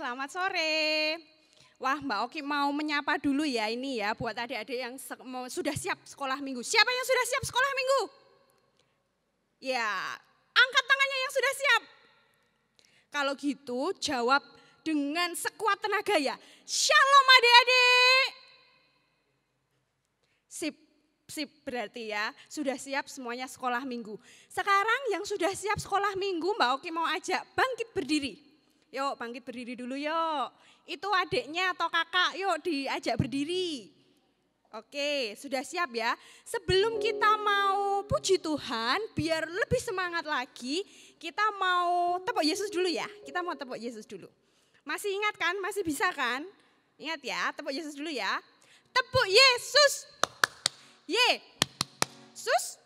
selamat sore. Wah, Mbak Oki mau menyapa dulu ya ini ya buat adik-adik yang sudah siap sekolah minggu. Siapa yang sudah siap sekolah minggu? Ya, angkat tangannya yang sudah siap. Kalau gitu jawab dengan sekuat tenaga ya. Shalom adik-adik. Sip berarti ya, sudah siap semuanya sekolah minggu. Sekarang yang sudah siap sekolah minggu Mbak Oki mau ajak bangkit berdiri. Yuk bangkit berdiri dulu yuk. Itu adiknya atau kakak yuk diajak berdiri. Oke sudah siap ya. Sebelum kita mau puji Tuhan biar lebih semangat lagi. Kita mau tepuk Yesus dulu ya. Kita mau tepuk Yesus dulu. Masih ingat kan? Masih bisa kan? Ingat ya tepuk Yesus dulu ya. Tepuk Yesus. Yesus.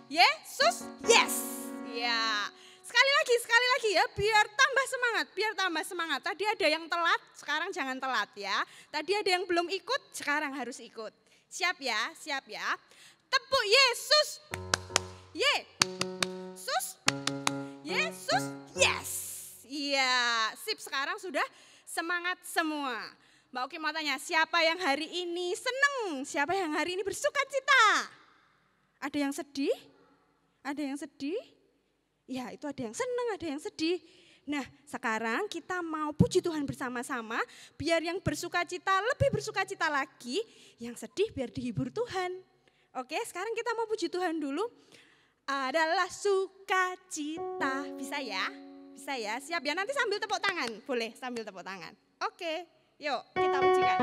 Yesus. Yes. Ya. Sekali lagi ya biar tambah semangat. Tadi ada yang telat, sekarang jangan telat ya. Tadi ada yang belum ikut, sekarang harus ikut. Siap ya. Tepuk Yesus. Yesus. Yesus. Yes. Iya, sip sekarang sudah semangat semua. Mbak Oki mau tanya, siapa yang hari ini seneng? Siapa yang hari ini bersuka cita? Ada yang sedih? Ada yang sedih? Ya itu ada yang seneng, ada yang sedih. Nah sekarang kita mau puji Tuhan bersama-sama. Biar yang bersuka cita lebih bersuka cita lagi. Yang sedih biar dihibur Tuhan. Oke sekarang kita mau puji Tuhan dulu. Adalah sukacita. Bisa ya? Bisa ya? Siap ya? Nanti sambil tepuk tangan. Boleh sambil tepuk tangan. Oke yuk kita pujikan.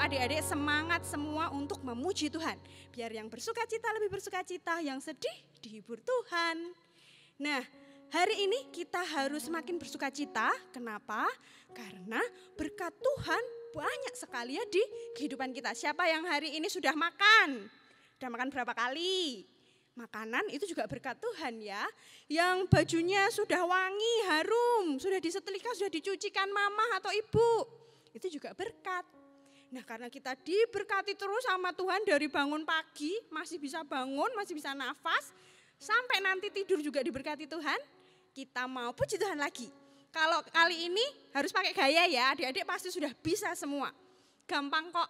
Adik-adik semangat semua untuk memuji Tuhan. Biar yang bersuka cita lebih bersuka cita, yang sedih dihibur Tuhan. Nah hari ini kita harus semakin bersuka cita. Kenapa? Karena berkat Tuhan banyak sekali ya di kehidupan kita. Siapa yang hari ini sudah makan? Sudah makan berapa kali? Makanan itu juga berkat Tuhan ya. Yang bajunya sudah wangi, harum, sudah disetrika, sudah dicucikan mama atau ibu. Itu juga berkat. Nah karena kita diberkati terus sama Tuhan dari bangun pagi, masih bisa bangun, masih bisa nafas, sampai nanti tidur juga diberkati Tuhan, kita mau puji Tuhan lagi. Kalau kali ini harus pakai gaya ya, adik-adik pasti sudah bisa semua. Gampang kok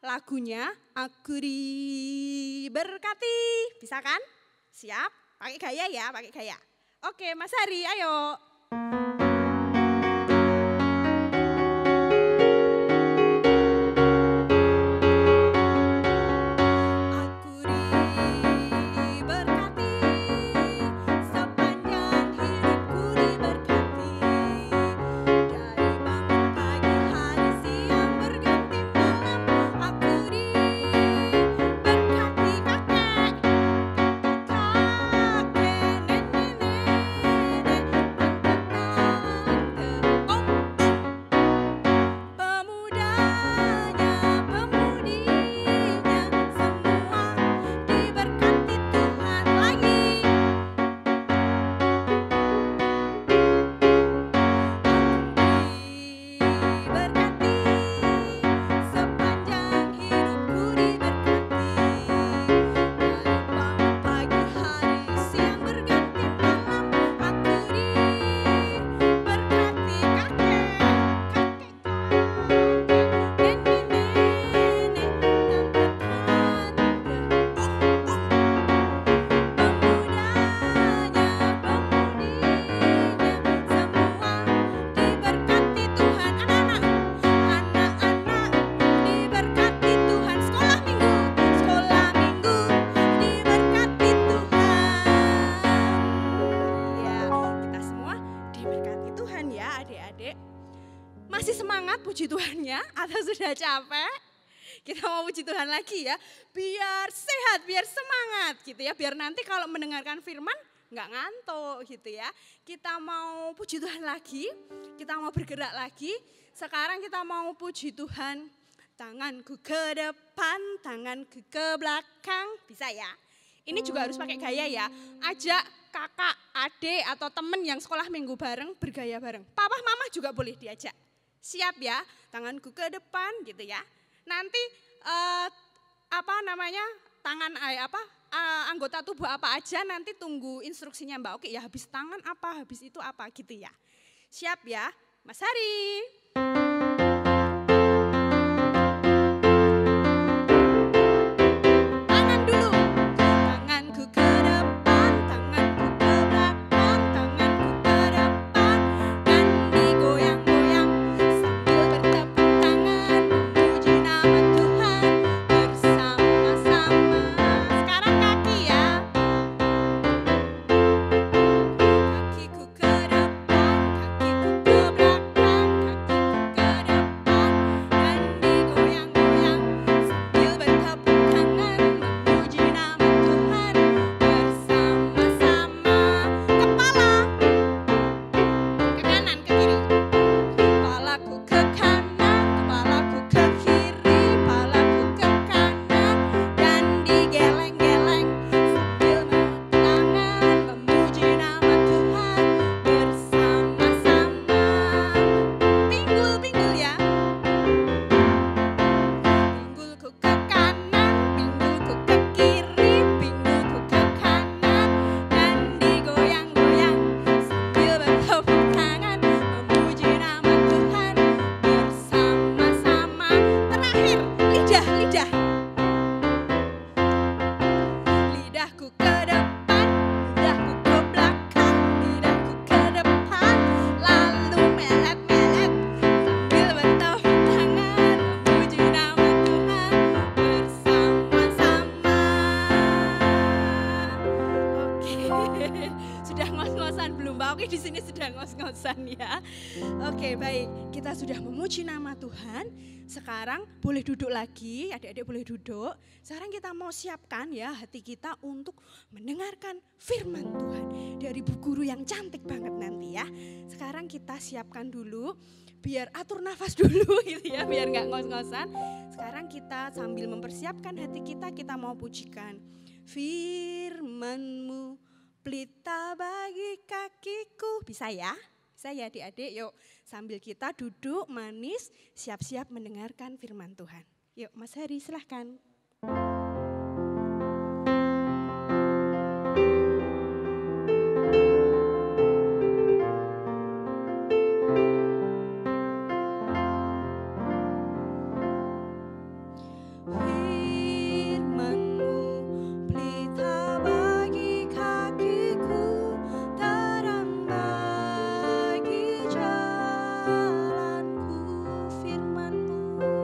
lagunya, aku diberkati, bisa kan? Siap? Pakai gaya ya, pakai gaya. Oke Mas Hari, ayo. udah capek, kita mau puji Tuhan lagi ya, biar sehat, biar semangat gitu ya, biar nanti kalau mendengarkan firman nggak ngantuk gitu ya. Kita mau puji Tuhan lagi, kita mau bergerak lagi. Sekarang kita mau puji Tuhan, tanganku ke depan, tanganku ke belakang, bisa ya? Ini juga harus pakai gaya ya, ajak kakak, adik atau temen yang sekolah minggu bareng bergaya bareng. Papa, mama juga boleh diajak. Siap ya, tanganku ke depan gitu ya. Nanti anggota tubuh apa aja nanti tunggu instruksinya Mbak Oki ya, habis tangan apa, habis itu apa gitu ya. Siap ya, Mas Hari. Sudah ngos-ngosan belum Mbak Oki di sini sudah ngos-ngosan ya. Oke, baik. Kita sudah memuji nama Tuhan. Sekarang boleh duduk lagi, adik-adik boleh duduk. Sekarang kita mau siapkan ya hati kita untuk mendengarkan firman Tuhan dari Bu Guru yang cantik banget nanti ya. Sekarang kita siapkan dulu biar atur nafas dulu gitu ya, biar nggak ngos-ngosan. Sekarang kita sambil mempersiapkan hati kita mau pujikan. Firman-Mu pelita bagi kakiku. Bisa ya? Bisa ya adik-adik? Yuk sambil kita duduk manis siap-siap mendengarkan firman Tuhan. Yuk Mas Hari silahkan. Firman-Mu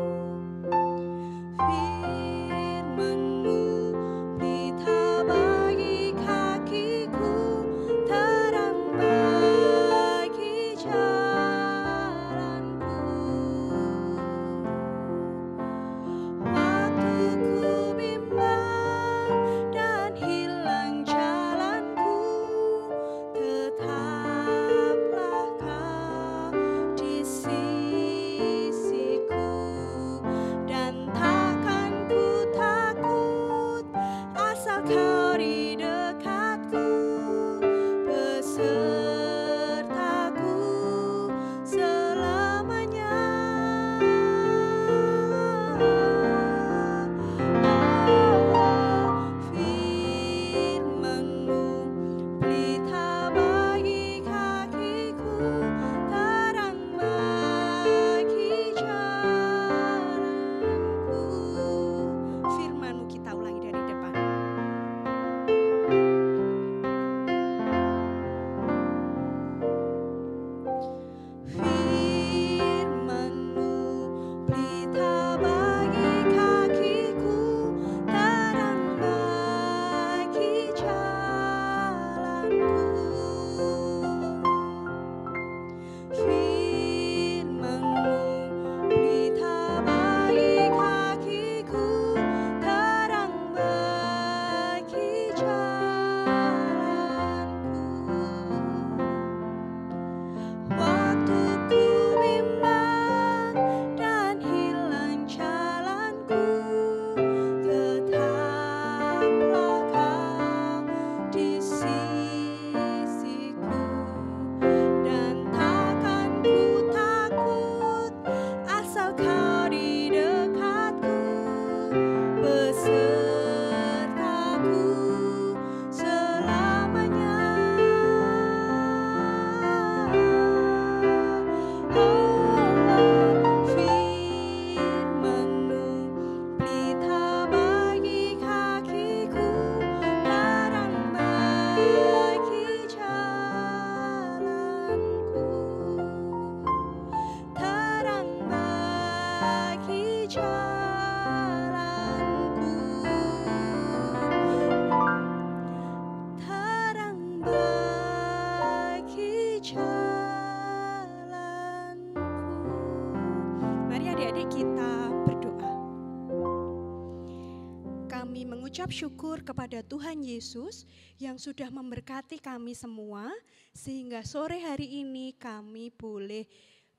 mengucap syukur kepada Tuhan Yesus yang sudah memberkati kami semua, sehingga sore hari ini kami boleh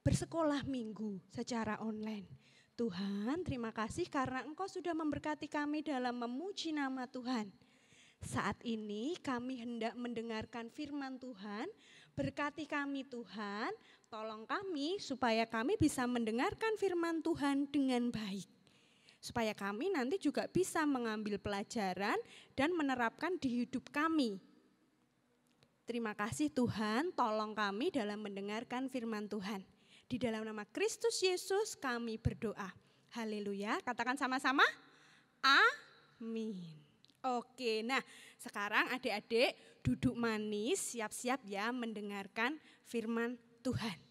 bersekolah minggu secara online. Tuhan, terima kasih karena Engkau sudah memberkati kami dalam memuji nama Tuhan. Saat ini kami hendak mendengarkan firman Tuhan. Berkati kami Tuhan, tolong kami supaya kami bisa mendengarkan firman Tuhan dengan baik. Supaya kami nanti juga bisa mengambil pelajaran dan menerapkan di hidup kami. Terima kasih Tuhan, tolong kami dalam mendengarkan firman Tuhan. Di dalam nama Kristus Yesus kami berdoa. Haleluya, katakan sama-sama, amin. Oke, nah sekarang adik-adik duduk manis, siap-siap ya mendengarkan firman Tuhan.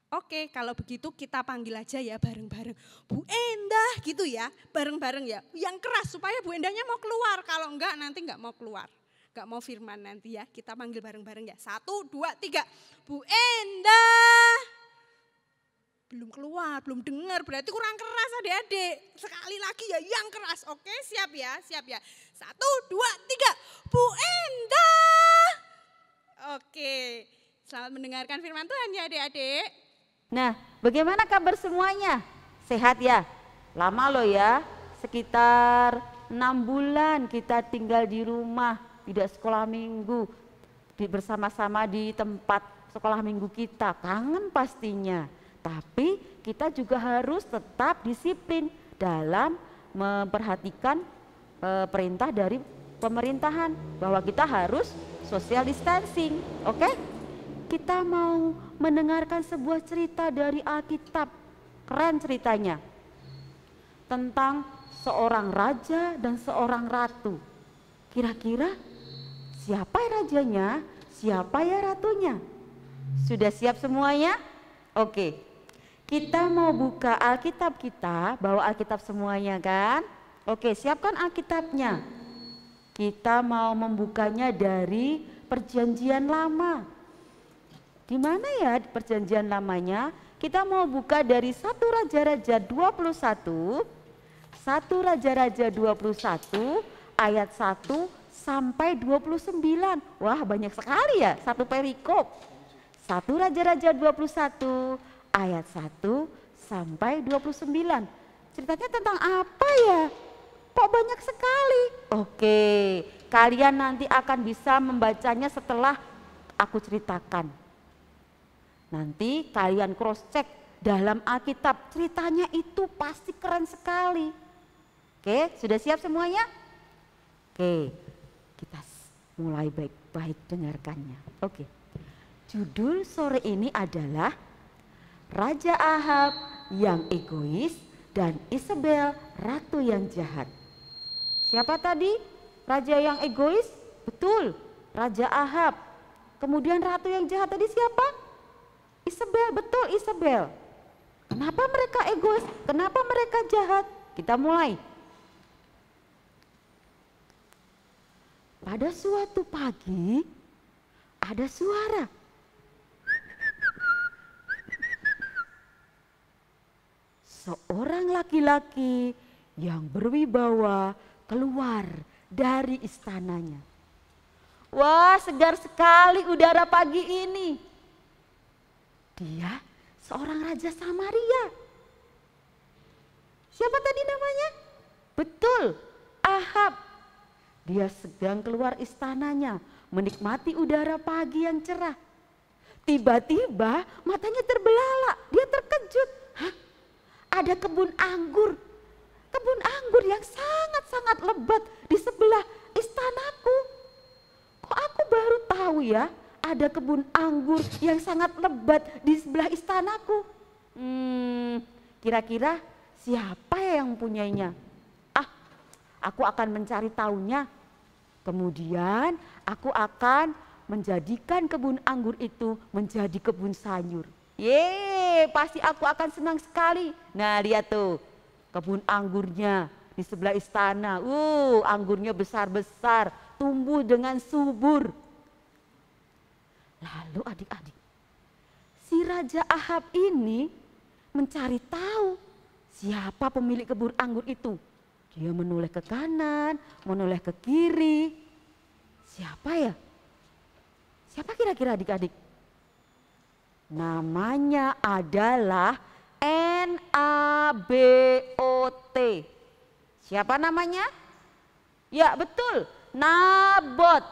Oke, kalau begitu kita panggil aja ya bareng-bareng. Bu Endah gitu ya, bareng-bareng ya. Yang keras supaya Bu Endahnya mau keluar, kalau enggak nanti enggak mau keluar. Enggak mau firman nanti ya, kita panggil bareng-bareng ya. 1, 2, 3, Bu Endah. Belum keluar, belum dengar, berarti kurang keras adik-adik. Sekali lagi ya yang keras, oke siap ya, siap ya. 1, 2, 3, Bu Endah. Oke, selamat mendengarkan firman Tuhan ya adik-adik. Nah, bagaimana kabar semuanya? Sehat ya? Lama loh ya, sekitar 6 bulan kita tinggal di rumah, tidak sekolah minggu, bersama-sama di tempat sekolah minggu kita. Kangen pastinya, tapi kita juga harus tetap disiplin dalam memperhatikan perintah dari pemerintahan bahwa kita harus social distancing, oke? Kita mau mendengarkan sebuah cerita dari Alkitab, keren ceritanya, tentang seorang raja dan seorang ratu. Kira-kira siapa rajanya, siapa ya ratunya? Sudah siap semuanya? Oke, kita mau buka Alkitab kita, bawa Alkitab semuanya kan? Oke, siapkan Alkitabnya. Kita mau membukanya dari Perjanjian Lama. Di mana ya perjanjian lamanya? Kita mau buka dari 1 Raja-Raja 21, 1 Raja-Raja 21 ayat 1 sampai 29. Wah, banyak sekali ya, satu perikop. 1 Raja-Raja 21 ayat 1 sampai 29. Ceritanya tentang apa ya? Kok banyak sekali? Oke, kalian nanti akan bisa membacanya setelah aku ceritakan. Nanti kalian cross check dalam Alkitab, ceritanya itu pasti keren sekali. Oke, sudah siap semuanya? Oke, kita mulai baik-baik dengarkannya. Oke, judul sore ini adalah Raja Ahab yang egois dan Isabel ratu yang jahat. Siapa tadi? Raja yang egois? Betul, Raja Ahab. Kemudian ratu yang jahat tadi siapa? Isabel, betul Isabel. Kenapa mereka egois? Kenapa mereka jahat? Kita mulai. Pada suatu pagi ada suara. Seorang laki-laki yang berwibawa keluar dari istananya. Wah, segar sekali udara pagi ini. Dia seorang raja Samaria. Siapa tadi namanya? Betul, Ahab. Dia sedang keluar istananya, menikmati udara pagi yang cerah. Tiba-tiba matanya terbelalak, dia terkejut. Hah? Ada kebun anggur yang sangat-sangat lebat di sebelah istanaku. Kok aku baru tahu ya? Ada kebun anggur yang sangat lebat di sebelah istanaku. Kira-kira siapa yang punyainya? Aku akan mencari tahunya. Kemudian aku akan menjadikan kebun anggur itu menjadi kebun sayur. Pasti aku akan senang sekali. Nah, lihat tuh, kebun anggurnya di sebelah istana. Anggurnya besar-besar, tumbuh dengan subur. Lalu adik-adik, si Raja Ahab ini mencari tahu siapa pemilik kebun anggur itu. Dia menoleh ke kanan, menoleh ke kiri. Siapa ya? Siapa kira-kira adik-adik? Namanya adalah Nabot. Siapa namanya? Ya betul, Nabot.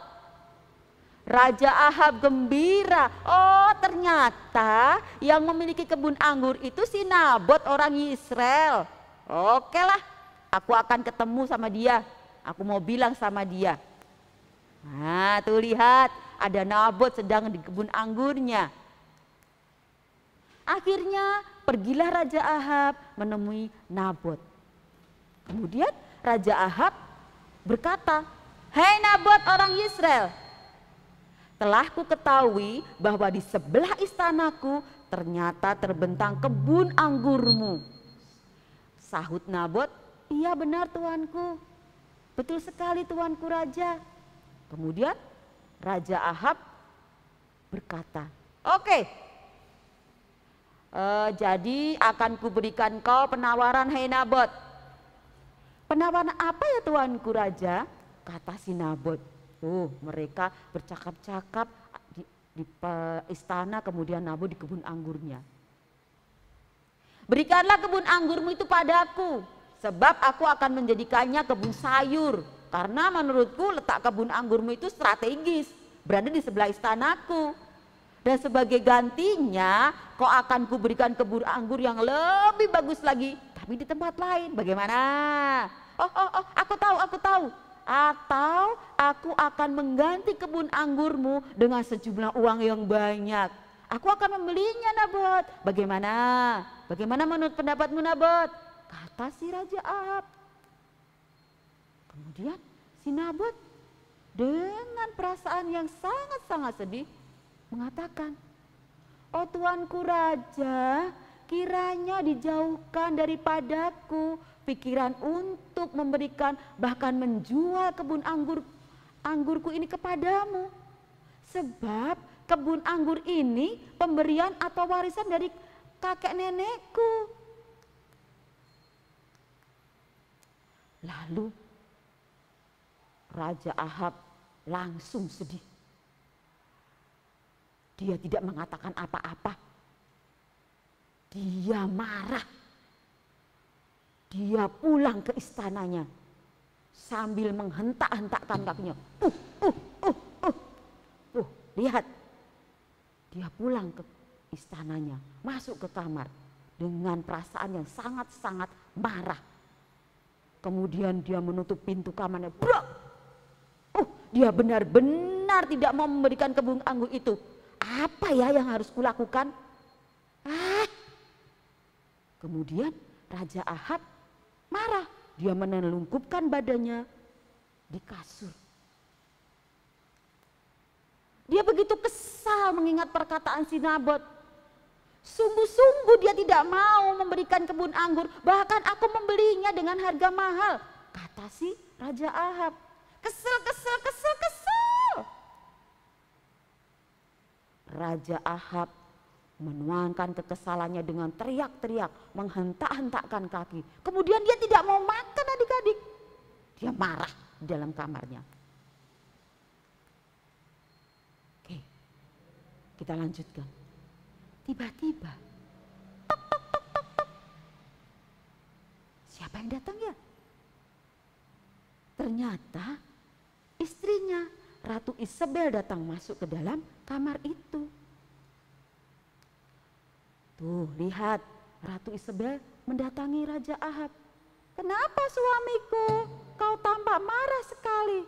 Raja Ahab gembira. Oh ternyata yang memiliki kebun anggur itu si Nabot orang Israel. Oke lah, aku akan ketemu sama dia. Aku mau bilang sama dia. Nah tuh lihat, ada Nabot sedang di kebun anggurnya. Akhirnya pergilah Raja Ahab menemui Nabot. Kemudian Raja Ahab berkata, "Hei Nabot orang Israel, telah ku ketahui bahwa di sebelah istanaku ternyata terbentang kebun anggurmu." Sahut Nabot, "Iya benar tuanku, betul sekali tuanku raja." Kemudian Raja Ahab berkata, "Oke, jadi akan kuberikan kau penawaran, hei Nabot." "Penawaran apa ya tuanku raja?" kata si Nabot. Mereka bercakap-cakap di istana, kemudian Nabot di kebun anggurnya. "Berikanlah kebun anggurmu itu padaku, sebab aku akan menjadikannya kebun sayur. Karena menurutku letak kebun anggurmu itu strategis, berada di sebelah istanaku. Dan sebagai gantinya kau akan kuberikan kebun anggur yang lebih bagus lagi, tapi di tempat lain. Bagaimana?" Aku tahu. Atau aku akan mengganti kebun anggurmu dengan sejumlah uang yang banyak. Aku akan membelinya Nabot. Bagaimana? Bagaimana menurut pendapatmu Nabot? Kata si Raja Ahab. Kemudian si Nabot dengan perasaan yang sangat-sangat sedih mengatakan, "Oh tuanku raja, kiranya dijauhkan daripadaku pikiran untuk memberikan bahkan menjual kebun anggurku ini kepadamu. Sebab kebun anggur ini pemberian atau warisan dari kakek nenekku." Lalu Raja Ahab langsung sedih. Dia tidak mengatakan apa-apa. Dia marah. Dia pulang ke istananya sambil menghentak-hentakkan kakinya. Lihat. Dia pulang ke istananya, masuk ke kamar dengan perasaan yang sangat-sangat marah. Kemudian dia menutup pintu kamarnya. Dia benar-benar tidak mau memberikan kebun anggur itu. Apa ya yang harus kulakukan? Kemudian Raja Ahab marah. Dia menelungkupkan badannya di kasur. Dia begitu kesal mengingat perkataan si Nabot. Sungguh-sungguh dia tidak mau memberikan kebun anggur. Bahkan aku membelinya dengan harga mahal. Kata si Raja Ahab. Kesel. Raja Ahab menuangkan kekesalannya dengan teriak-teriak, menghentak-hentakkan kaki. Kemudian dia tidak mau makan adik-adik. Dia marah di dalam kamarnya. Oke, kita lanjutkan. Tiba-tiba, siapa yang datang ya? Ternyata istrinya, Ratu Isabel datang masuk ke dalam kamar itu. Tuh lihat, Ratu Isabel mendatangi Raja Ahab. "Kenapa suamiku, kau tampak marah sekali?"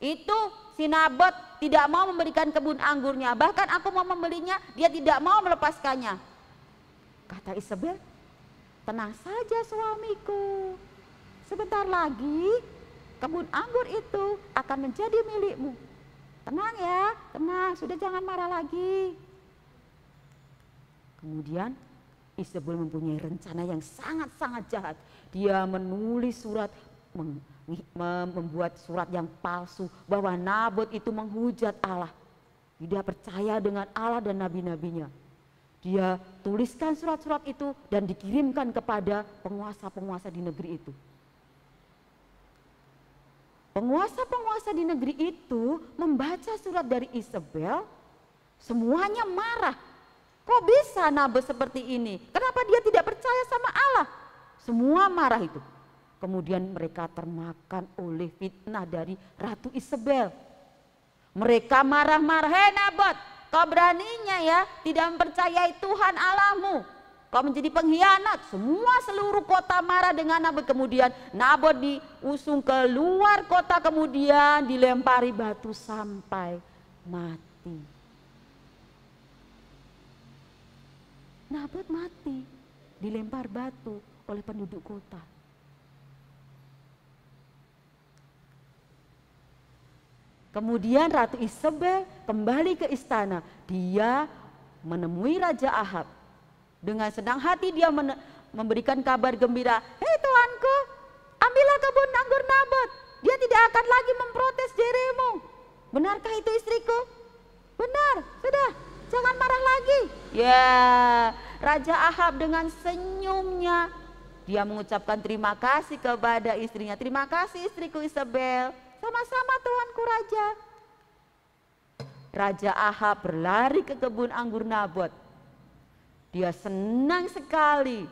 "Itu si Nabot tidak mau memberikan kebun anggurnya, bahkan aku mau membelinya, dia tidak mau melepaskannya." Kata Isabel, "Tenang saja suamiku, sebentar lagi kebun anggur itu akan menjadi milikmu. Tenang ya, tenang, sudah jangan marah lagi." Kemudian Isabel mempunyai rencana yang sangat-sangat jahat. Dia menulis surat, membuat surat yang palsu bahwa Nabot itu menghujat Allah. Tidak percaya dengan Allah dan nabi-nabinya. Dia tuliskan surat-surat itu dan dikirimkan kepada penguasa-penguasa di negeri itu. Penguasa-penguasa di negeri itu membaca surat dari Isabel, semuanya marah. Kok bisa Nabot seperti ini? Kenapa dia tidak percaya sama Allah? Semua marah itu. Kemudian mereka termakan oleh fitnah dari Ratu Isabel. Mereka marah-marah, "Hei Nabot, kau beraninya ya tidak mempercayai Tuhan Allahmu. Kau menjadi pengkhianat." Semua seluruh kota marah dengan Nabot. Kemudian Nabot diusung keluar kota, kemudian dilempari batu sampai mati. Nabot mati, dilempar batu oleh penduduk kota. Kemudian Ratu Isabel kembali ke istana. Dia menemui Raja Ahab. Dengan senang hati dia memberikan kabar gembira. "Hei tuanku, ambillah kebun anggur Nabot. Dia tidak akan lagi memprotes dirimu. Benarkah itu istriku?" "Benar, sudah, jangan marah lagi." Ya, Raja Ahab dengan senyumnya dia mengucapkan terima kasih kepada istrinya. "Terima kasih istriku Isabel." "Sama-sama tuanku Raja." Raja Ahab berlari ke kebun anggur Nabot. Dia senang sekali.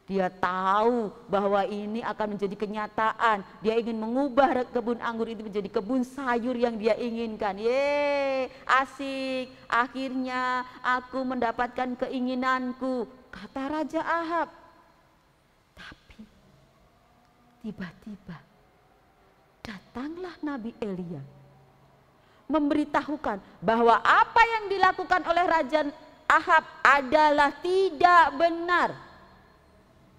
Dia tahu bahwa ini akan menjadi kenyataan. Dia ingin mengubah kebun anggur itu menjadi kebun sayur yang dia inginkan. Yeay, asik. Akhirnya aku mendapatkan keinginanku, kata Raja Ahab. Tapi tiba-tiba datanglah Nabi Elia memberitahukan bahwa apa yang dilakukan oleh Raja Ahab adalah tidak benar.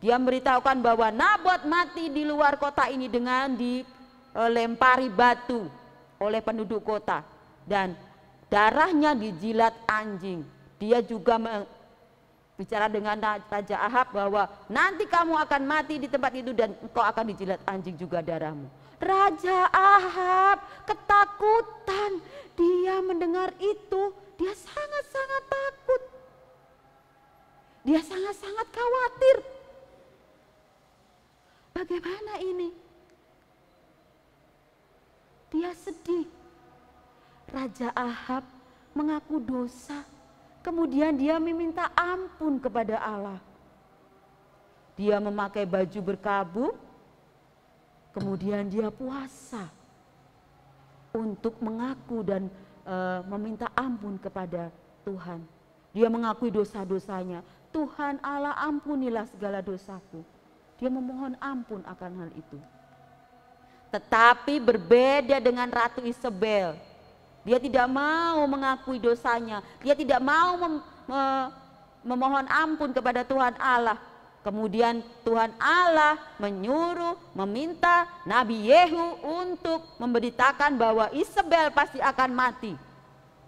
Dia memberitahukan bahwa Nabot mati di luar kota ini dengan dilempari batu oleh penduduk kota dan darahnya dijilat anjing. Dia juga bicara dengan Raja Ahab bahwa nanti kamu akan mati di tempat itu dan engkau akan dijilat anjing juga darahmu. Raja Ahab ketakutan. Dia mendengar itu, dia sangat-sangat takut. Dia sangat-sangat khawatir. Bagaimana ini? Dia sedih. Raja Ahab mengaku dosa. Kemudian dia meminta ampun kepada Allah. Dia memakai baju berkabung. Kemudian dia puasa untuk mengaku dan meminta ampun kepada Tuhan. Dia mengakui dosa-dosanya. "Tuhan Allah, ampunilah segala dosaku." Dia memohon ampun akan hal itu. Tetapi berbeda dengan Ratu Isabel. Dia tidak mau mengakui dosanya. Dia tidak mau memohon ampun kepada Tuhan Allah. Kemudian Tuhan Allah meminta Nabi Yehu untuk memberitakan bahwa Isabel pasti akan mati.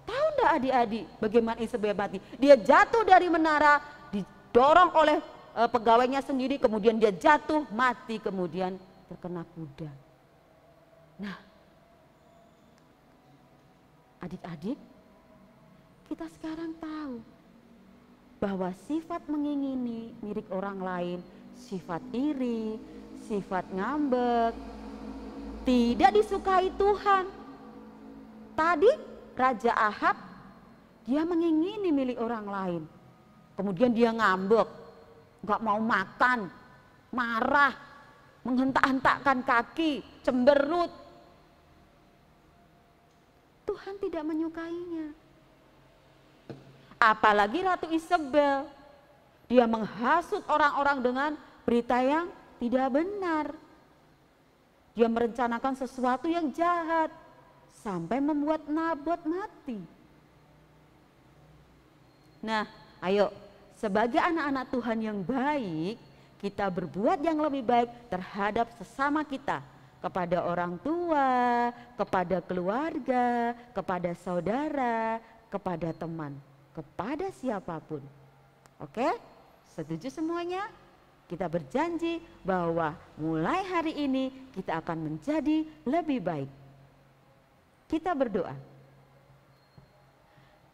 Tahu enggak adik-adik bagaimana Isabel mati? Dia jatuh dari menara, didorong oleh pegawainya sendiri, kemudian dia jatuh mati, kemudian terkena kuda. Nah, adik-adik, kita sekarang tahu bahwa sifat mengingini milik orang lain, sifat iri, sifat ngambek, tidak disukai Tuhan. Tadi Raja Ahab, dia mengingini milik orang lain. Kemudian dia ngambek, gak mau makan, marah, menghentak-hentakkan kaki, cemberut. Tuhan tidak menyukainya. Apalagi Ratu Isabel, dia menghasut orang-orang dengan berita yang tidak benar. Dia merencanakan sesuatu yang jahat sampai membuat Nabot mati. Nah, ayo sebagai anak-anak Tuhan yang baik, kita berbuat yang lebih baik terhadap sesama kita, kepada orang tua, kepada keluarga, kepada saudara, kepada teman, kepada siapapun. Oke? Setuju semuanya? Kita berjanji bahwa mulai hari ini kita akan menjadi lebih baik. Kita berdoa.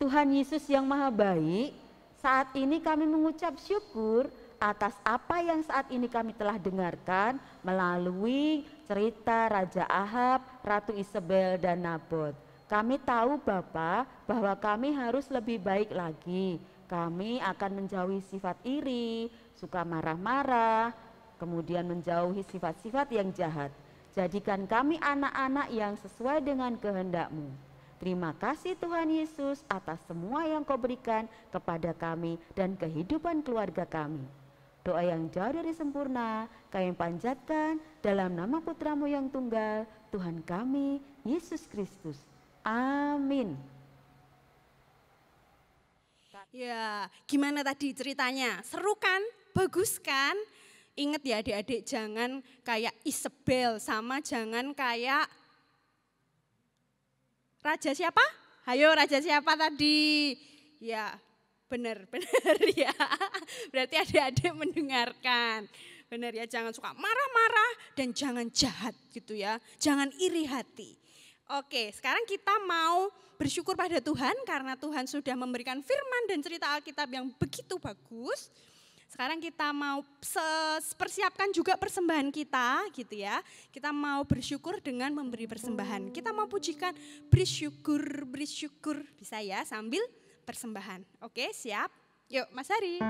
Tuhan Yesus yang Maha Baik, saat ini kami mengucap syukur atas apa yang saat ini kami telah dengarkan melalui cerita Raja Ahab, Ratu Isabel, dan Nabot. Kami tahu Bapa bahwa kami harus lebih baik lagi. Kami akan menjauhi sifat iri, suka marah-marah, kemudian menjauhi sifat-sifat yang jahat. Jadikan kami anak-anak yang sesuai dengan kehendak-Mu. Terima kasih Tuhan Yesus atas semua yang Kau berikan kepada kami dan kehidupan keluarga kami. Doa yang jauh dari sempurna kami panjatkan dalam nama Putra-Mu yang tunggal, Tuhan kami, Yesus Kristus. Amin. Ya, gimana tadi ceritanya? Seru kan? Bagus kan? Ingat ya adik-adik, jangan kayak Isabel sama jangan kayak Raja siapa? Hayo raja siapa tadi? Ya benar ya. Berarti adik-adik mendengarkan. Benar ya, jangan suka marah-marah dan jangan jahat gitu ya. Jangan iri hati. Oke, sekarang kita mau bersyukur pada Tuhan karena Tuhan sudah memberikan firman dan cerita Alkitab yang begitu bagus. Sekarang kita mau persiapkan juga persembahan kita gitu ya. Kita mau bersyukur dengan memberi persembahan. Kita mau pujikan bersyukur. Bisa ya sambil persembahan. Oke, siap? Yuk Mas Hari.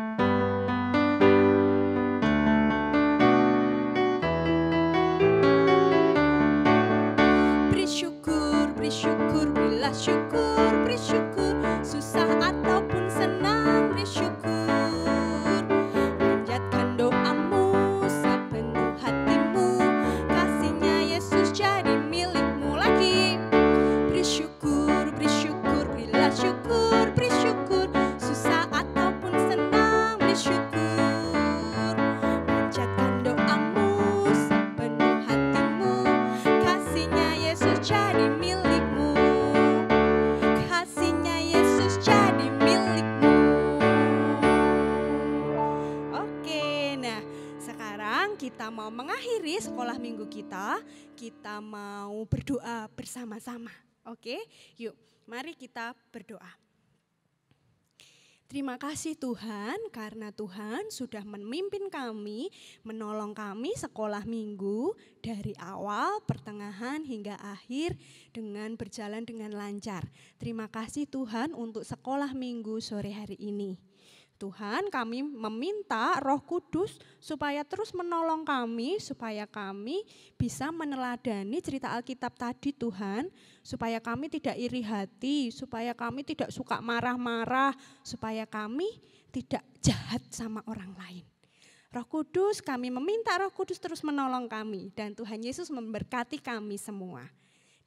Bersyukur, bila syukur, bersyukur, susah ataupun senang, bersyukur. Panjatkan doamu sepenuh hatimu, kasihnya Yesus jadi milikmu lagi. Bersyukur, bila syukur, bersyukur, susah ataupun senang, bersyukur. Panjatkan doamu sepenuh hatimu, kasihnya Yesus jadi milikmu. Kita mau mengakhiri sekolah minggu kita mau berdoa bersama-sama. Oke, yuk mari kita berdoa. Terima kasih Tuhan karena Tuhan sudah memimpin kami, menolong kami sekolah minggu dari awal, pertengahan hingga akhir dengan berjalan dengan lancar. Terima kasih Tuhan untuk sekolah minggu sore hari ini. Tuhan, kami meminta Roh Kudus supaya terus menolong kami, supaya kami bisa meneladani cerita Alkitab tadi Tuhan, supaya kami tidak iri hati, supaya kami tidak suka marah-marah, supaya kami tidak jahat sama orang lain. Roh Kudus, kami meminta Roh Kudus terus menolong kami dan Tuhan Yesus memberkati kami semua.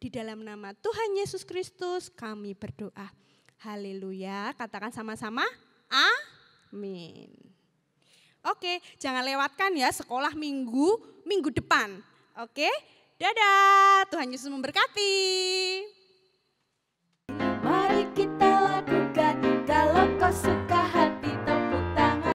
Di dalam nama Tuhan Yesus Kristus kami berdoa. Haleluya, katakan sama-sama, amin. Oke, jangan lewatkan ya sekolah minggu depan. Oke, dadah. Tuhan Yesus memberkati.